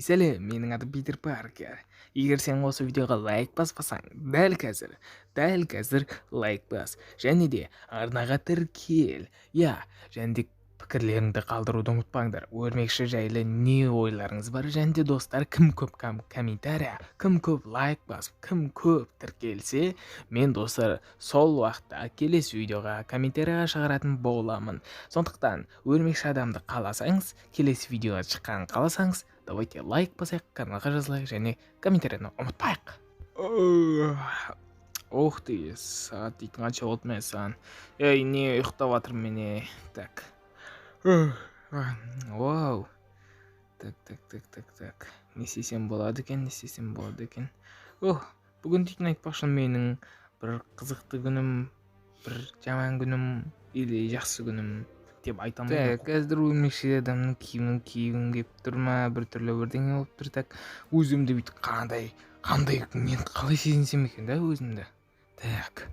Сәлем, менің атым Питер Паркер. Егер сен осы видеоға лайк баспасаң, дәл қазір лайк бас. Және де арнаға тіркел. Және де пікірлеріңді қалдыруды ұмытпаңдар. Өрмекші жайлы не ойларыңыз бар? Және де достар, кім көп комментария, кім көп лайк басып, кім көп тіркелсе, мен достар сол уақытта келесі видеоға комментарияға шығаратын боламын. Сондықтан өрмекші адамды қаласаңыз, келесі видеоға шыққанын қаласаңыз, давайте лайк басайық, каналға жазылайық және комментарияны ұмытпайық. Ух ты, сағат дейтін қанша болды мен саған. Не ұйықтап жатырмын мен. Так. Вау. Так. Не істесем болады екен. Бүгін дейтін айтпақшы менің бір қызықты күнім, бір жаман күнім, или жақсы күнім деп айта алмаймын. Қазір өрмекші адамның киімін кигім келіп тұр ма, бір түрлі бірдеңе болып тұр. Так, өзімді бүйтіп қандай мен қалай сезінсем екен да өзімді. Так.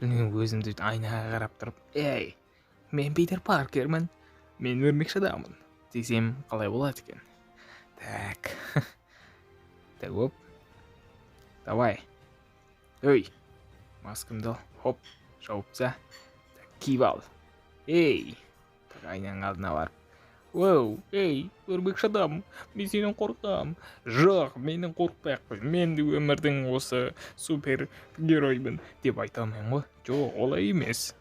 Білмеймін, өзімді айнаға қарап тұрып, мен Питер Паркермін, мен өрмекші адаммын десем қалай болады екен. Так. Так, оп. Давай. Маскамды ал. Хоп, жауыпса. Так, киіп ал. Так, айнаның алдына барып. Өрмекші адам, мен сенен қорқам. Жоқ, менен қорықпай-ақ қой. Мен де өмірдің осы супер героймын деп айта алмаймын ғой. Жоқ, олай емес.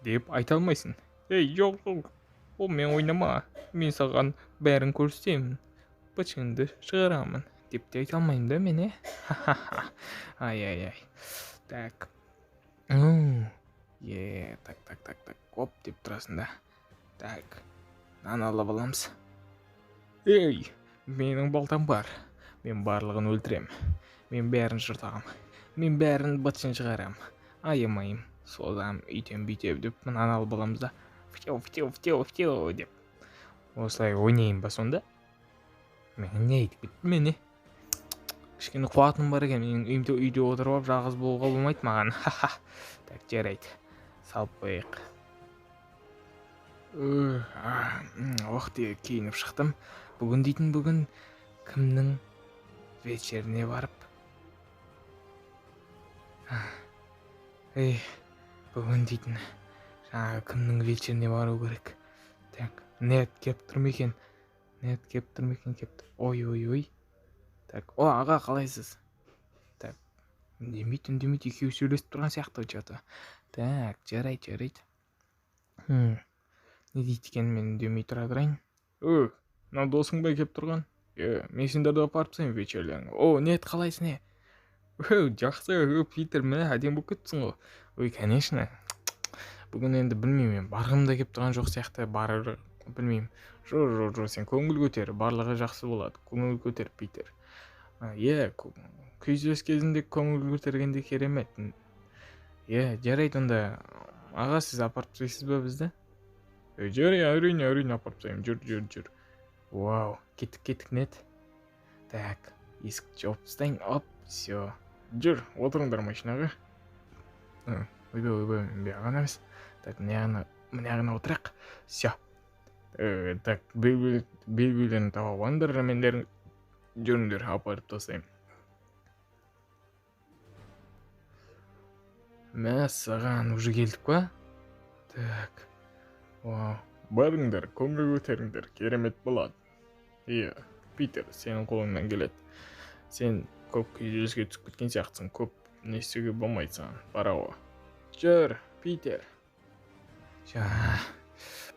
Деп айта алмайсың. Жоқ. Ол мен ойнама. Мен саған бәрін көрсетемін. Бычыңды шығарамын деп те айта алмаймын да мен, Ай. Так. Так. Оп деп тұрасың да. Так. Нан алып аламыз. Менің балтам бар. Мен барлығын өлтірем. Мен бәрін жыртағам. Мен бәрін бытшын шығарам. Аямайым. Содан үйтем бүйтем деп нан алып аламыз да. Фтеу деп. Осылай ойнайын ба сонда? Мен не айтып кеттім мен, Кішкене қуатым бар екен. Мен үйде отырып жалғыз болуға болмайды маған. Так, жарайды. Салып қояйық. Деп киініп шықтым. Бүгін кімнің вечеріне барып. Бүгін жаңағы кімнің вечеріне бару керек. Так, нет кеп тұр ма екен? Ой. Так, аға қалайсыз? Так, үндемейді, екеуі сөйлесіп тұрған сияқты что-то. Так, жарайды. Не дейді екен, мен үндемей тұра тұрайын. Мынау досың ба кеп тұрған? Мен сендерді апарып тастаймын вечерлеріңе. Нет, қалайсың, не? Жақсы, Питер, міне әдем болып кеттің ғой. Конечно. Бүгін енді білмеймін, барғым да кеп тұрған жоқ сияқты, барыр, білмеймін. Жоқ, сен көңіл көтер, барлығы жақсы болады. Көңіл көтер, Питер. Күйзеліс кезінде көңіл көтергенде керемет. Жарайды онда. Аға, сіз апарып тастайсыз ба бізді? Әрине апарып тастаймын. Жүр. Вау, кеттік, нет. Так, есікті жауып тастайын. Оп, все. Жүр, отырыңдар машинаға. Ойбай, бияған емес. Так, мына отырақ. Все. Так, белбеулерін тауып алыңдар, мендерін жүріңдер, апарып тастаймын. Саған уже келдік па? Так. Вау. Барыңдар, көңіл көтеріңдер, керемет болады. Питер, сенің қолыңнан келеді. Сен көп күйзеліске түсіп кеткен сияқтысың, көп не істеуге болмайды саған. Бара ғой. Жүр, Питер.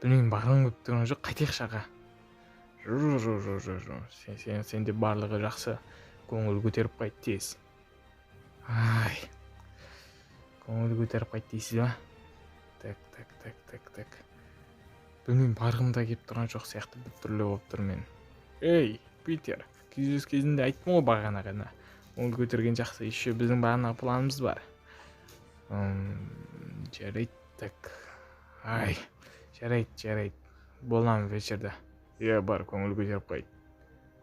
Білмеймін, барғың көп тұрған жоқ, қайтайық шаға. Жүр. Сенде барлығы жақсы, көңіл көтеріп қайт тез. Көңіл көтеріп қайт дейсіз ба? Так. Білмеймін, барғым да кеп тұрған жоқ сияқты, бір түрлі болып тұр мен. Питер, күйзеліс кезінде айттым ғой бағана ғана. Көңіл көтерген жақсы, еще біздің бағана планымыз бар. Жарайды, так. Жарайды. Боламын вечерде. Бар, көңіл көтеріп қайт.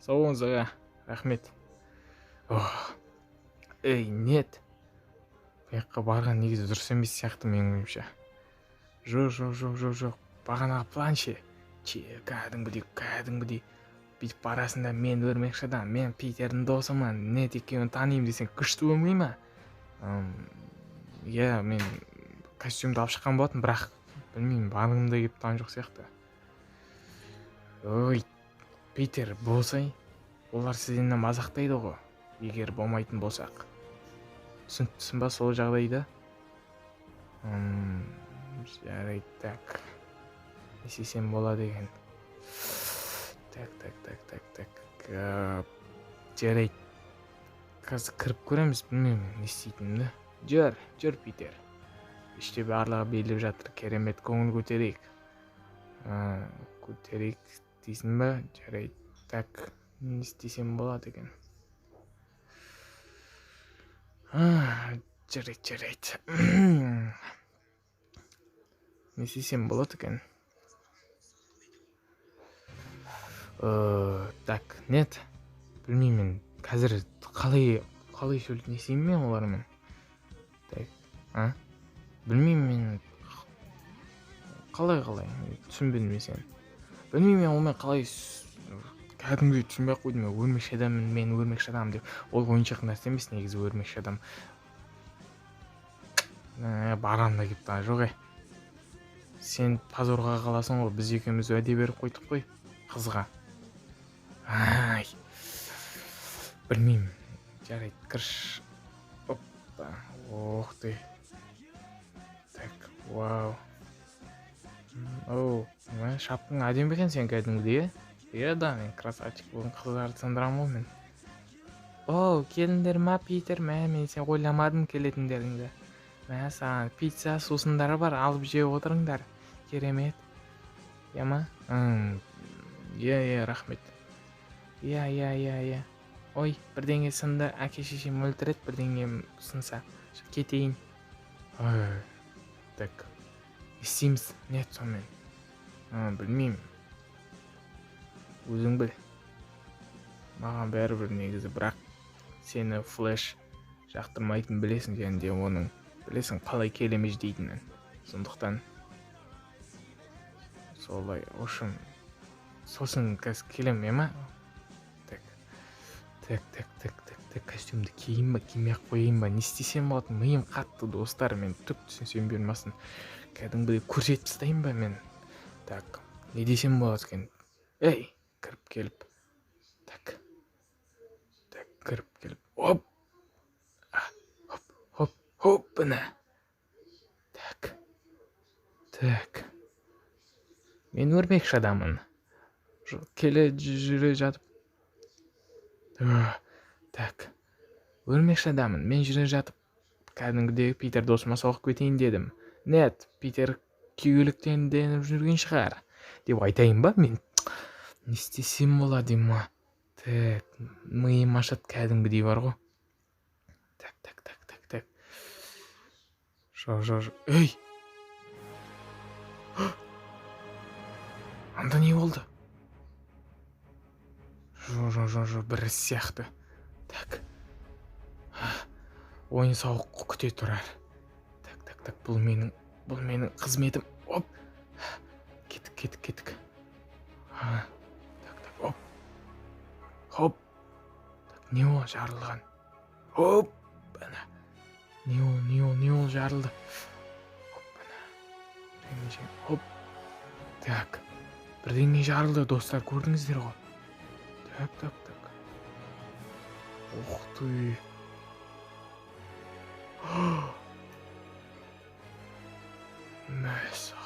Сау болыңыз аға, рахмет. Нет. Бұяққа барған негізі дұрыс емес сияқты менің ойымша. Жоқ. Бағанағы план ше. Кәдімгідей бүйтіп барасың да, мен өрмекші адам, мен Питердің досымын, нет екеуін танимын десең күшті болмай ма? Иә, мен костюмді алып шыққан болатын, бірақ білмеймін, барғым да келіп тұрған жоқ сияқты. Ой, Питер, болсай, олар сізден мазақтайды ғой, егер болмайтын болсақ. Түсінсің ба сол жағдайда? Жарайды, так. Не істесем болады екен. Так. Жарайды. Қазір кіріп көреміз, білмеймін не істейтінімді. Жүр, Питер. Іште барлығы беліп жатыр, керемет, көңіл көтерейік. Көтерейік дейсің ба? Жарайды. Так, не істесем болады екен. Жарайды. Не істесем болады екен. Так, нет. Білмеймін, қазір қалай не істеймін мен олармен? Так, білмеймін мен қалай түсінбедім мен сені. Білмеймін мен олмен қалай кәдімгідей түсінбей қойдым. Өрмекші адаммын, мен өрмекші адам деп. Ол ойыншық нәрсе емес, негізі өрмекші адам. Барам да келіп тұрған жоқ. Сен позорға қаласың ғой, біз екеуміз уәде беріп қойдық қой қызға. Білмеймін. Жарайды, кірш. Оппа. Ох ты. Так, вау. Шапкаң әдемі екен сен кәдімгідей, иә да, мен красавчик болдым, қыздарды сындырамын ғой мен. Келіңдер ма, Питер? Мен сен ойламадым келетіндеріңді. Саған пицца сусындары бар, алып жеп отырыңдар. Керемет. Иә ма? Иә, рахмет. Иә. Ой, бірдеңе сынды, әке-шешем өлтіреді, бірдеңе сынса. Кетейін. Так. Істейміз, нет сонымен. Білмеймін. Өзің біл. Маған бәрібір негізі, бірақ сені флеш жақтырмайтын білесің, және де оның білесің қалай келемеш дейтінін. Сондықтан солай, ошым. Сосын қазір келем, ема? Так, костюмді киейін ба, кимей қойайын ба, не істесем болады? Миым қатты, достар, мен түк түсінсем бермасын. Кәдімгідей көрсетіп тастайын ба мен? Так, не десем болады екен? Ей, кіріп келіп. Так, кіріп келіп. Оппана. Так. Мен өрмекші адамын. Келе жүре жатып. Так. Өрмекші адамын. Мен жүре жатып, кәдімгідей Питер досыма соғып кетейін дедім. Нет, Питер күйгіліктен деніп жүрген шығар деп айтайын ба мен? Не істесем болады ма? Так, миым ашат кәдімгідей бар ғой. Так. Жо. Ей! Анда не болды? Жо, бір сияқты. Так. Ойын сауық күте тұрар. Так, бұл менің қызметім. Оп. Кеттік. Так, оп. Хоп. Так, не ол жарылған? Оп. Бана. Не ол жарылды? Оп, бана. Оп. Так. Бірдеңе жарылды, достар, көрдіңіздер ғой. Так. Ух ты. Мәссаған.